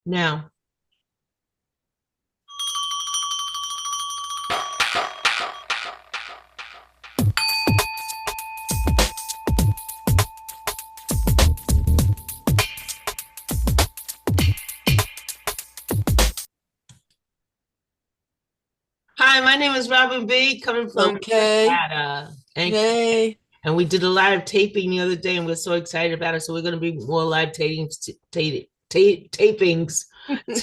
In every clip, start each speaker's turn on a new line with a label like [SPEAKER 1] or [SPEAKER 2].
[SPEAKER 1] Now, hi, my name is Robin B. coming from Nevada. And we did a live taping the other day, and we're so excited about it. So we're going to be more live tapings to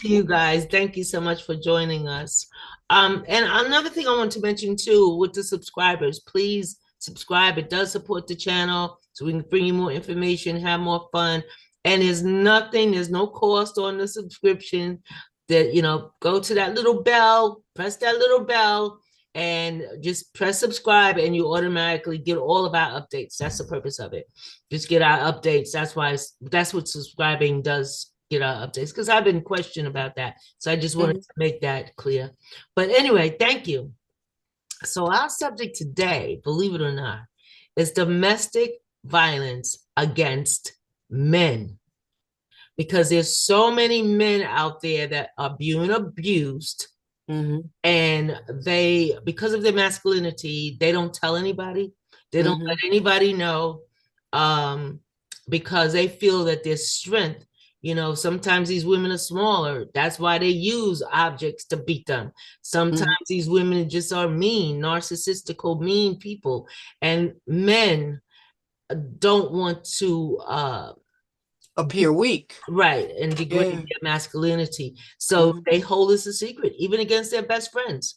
[SPEAKER 1] you guys. Thank you so much for joining us. And another thing I want to mention too, with the subscribers, please subscribe. It does support the channel, so we can bring you more information, have more fun. And there's no cost on the subscription. That, go to that little bell, press that little bell, and just press subscribe, and you automatically get all of our updates. That's the purpose of it. Just get our updates. That's what subscribing does, get our updates, because I've been questioned about that. So I just wanted to make that clear. But anyway, thank you. So our subject today, believe it or not, is domestic violence against men. Because there's so many men out there that are being abused. And because of their masculinity, they don't tell anybody. They don't let anybody know, because they feel that their strength, sometimes these women are smaller. That's why they use objects to beat them. Sometimes these women just are mean, narcissistical, mean people. And men don't want to
[SPEAKER 2] appear weak,
[SPEAKER 1] right, and degrade their masculinity. So they hold this a secret, even against their best friends.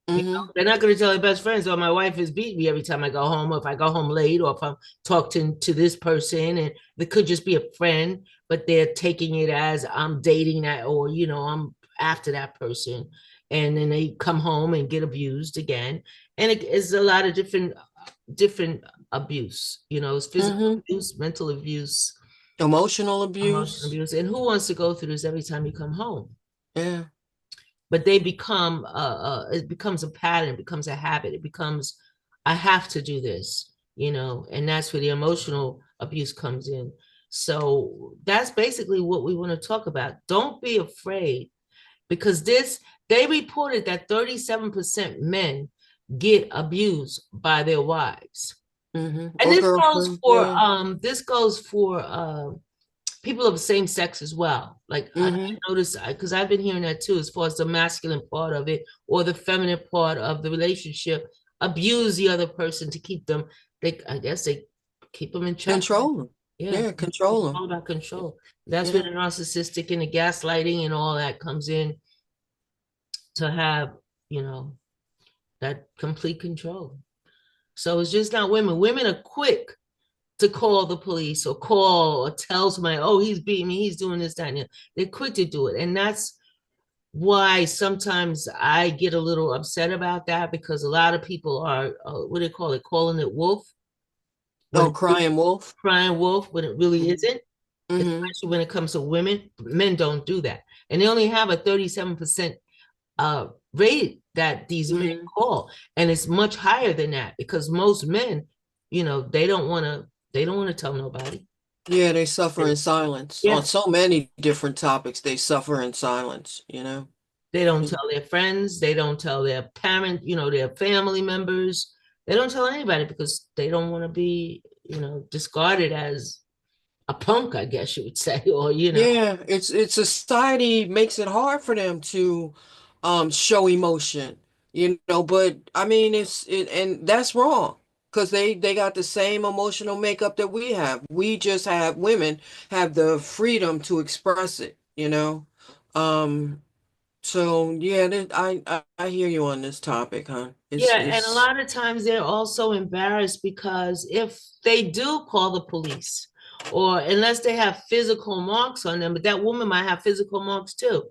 [SPEAKER 1] They're not going to tell their best friends, "Oh, my wife has beat me every time I go home," or if I go home late, or if I'm talking to this person, and it could just be a friend, but they're taking it as I'm dating that, or I'm after that person, and then they come home and get abused again. And it is a lot of different abuse. It's physical abuse, mental abuse,
[SPEAKER 2] emotional abuse.
[SPEAKER 1] And who wants to go through this every time you come home?
[SPEAKER 2] Yeah.
[SPEAKER 1] But they become it becomes a pattern, it becomes a habit, it becomes, I have to do this, and that's where the emotional abuse comes in. So that's basically what we want to talk about. Don't be afraid, because they reported that 37% men get abused by their wives. And this goes for people of the same sex as well. Like I noticed, because I've been hearing that too, as far as the masculine part of it or the feminine part of the relationship, abuse the other person to keep them. I guess they keep them in check.
[SPEAKER 2] Control them. Yeah, control them.
[SPEAKER 1] All about control. That's where the narcissistic and the gaslighting and all that comes in, to have, that complete control. So it's just not women. Women are quick to call the police or tell somebody, "Oh, he's beating me, he's doing this, that, and that." They're quick to do it. And that's why sometimes I get a little upset about that, because a lot of people are, what do they call it? Calling it wolf.
[SPEAKER 2] Crying wolf.
[SPEAKER 1] Crying wolf, when it really isn't. Especially when it comes to women. Men don't do that. And they only have a 37% rate that these men call, and it's much higher than that, because most men, they don't want to tell nobody.
[SPEAKER 2] Yeah, they suffer in silence. On so many different topics, they suffer in silence.
[SPEAKER 1] They don't tell their friends, they don't tell their parents, their family members. They don't tell anybody, because they don't want to be, discarded as a punk, I guess you would say, or
[SPEAKER 2] Yeah, it's society makes it hard for them to show emotion, but I mean and that's wrong, because they got the same emotional makeup that we have. We just have, women have the freedom to express it. So yeah, I hear you on this topic, huh?
[SPEAKER 1] And a lot of times they're also embarrassed, because if they do call the police, or unless they have physical marks on them, but that woman might have physical marks too,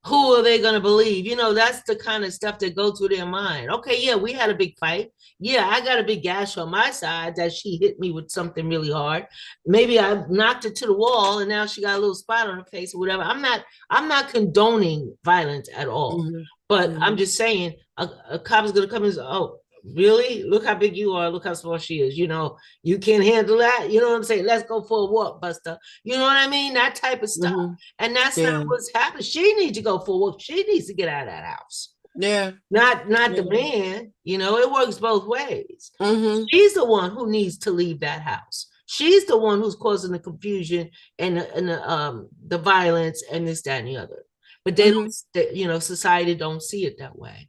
[SPEAKER 1] who are they going to believe? That's the kind of stuff that goes through their mind. Okay, yeah, we had a big fight. Yeah, I got a big gash on my side that she hit me with something really hard. Maybe I knocked her to the wall, and now she got a little spot on her face or whatever. I'm not condoning violence at all. But I'm just saying, a cop is going to come and say, "Oh, really? Look how big you are. Look how small she is. You know, you can't handle that. You know what I'm saying? Let's go for a walk, Buster. You know what I mean? That type of stuff.
[SPEAKER 2] Hmm.
[SPEAKER 1] And that's not
[SPEAKER 2] Yeah.
[SPEAKER 1] what's happening. She needs to go for a walk. She needs to get out of that house.
[SPEAKER 2] Yeah.
[SPEAKER 1] Not the
[SPEAKER 2] Yeah.
[SPEAKER 1] man. You know, it works both ways.
[SPEAKER 2] Hmm.
[SPEAKER 1] She's the one who needs to leave that house. She's the one who's causing the confusion and the violence and this, that, and the other. But they
[SPEAKER 2] Hmm.
[SPEAKER 1] don't, you know, society don't see it that way.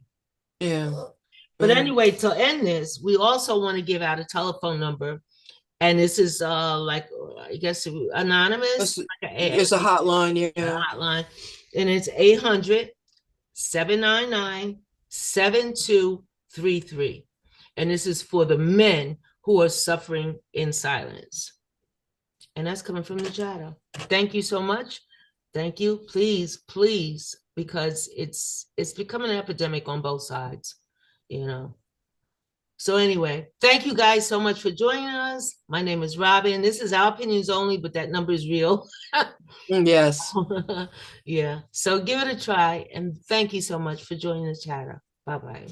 [SPEAKER 2] Yeah.
[SPEAKER 1] But
[SPEAKER 2] Yeah.
[SPEAKER 1] anyway, to end this, we also want to give out a telephone number. And this is like, I guess, anonymous, like
[SPEAKER 2] It's a hotline,
[SPEAKER 1] a
[SPEAKER 2] yeah.
[SPEAKER 1] hotline. And it's 800-799-7233. And this is for the men who are suffering in silence. And that's coming from the chatter. Thank you so much. Thank you. Please, please, because it's becoming an epidemic on both sides, you know. So anyway, thank you guys so much for joining us. My name is Robin. This is our opinions only, but that number is real.
[SPEAKER 2] Yes.
[SPEAKER 1] Yeah. So give it a try. And thank you so much for joining the chatter. Bye-bye.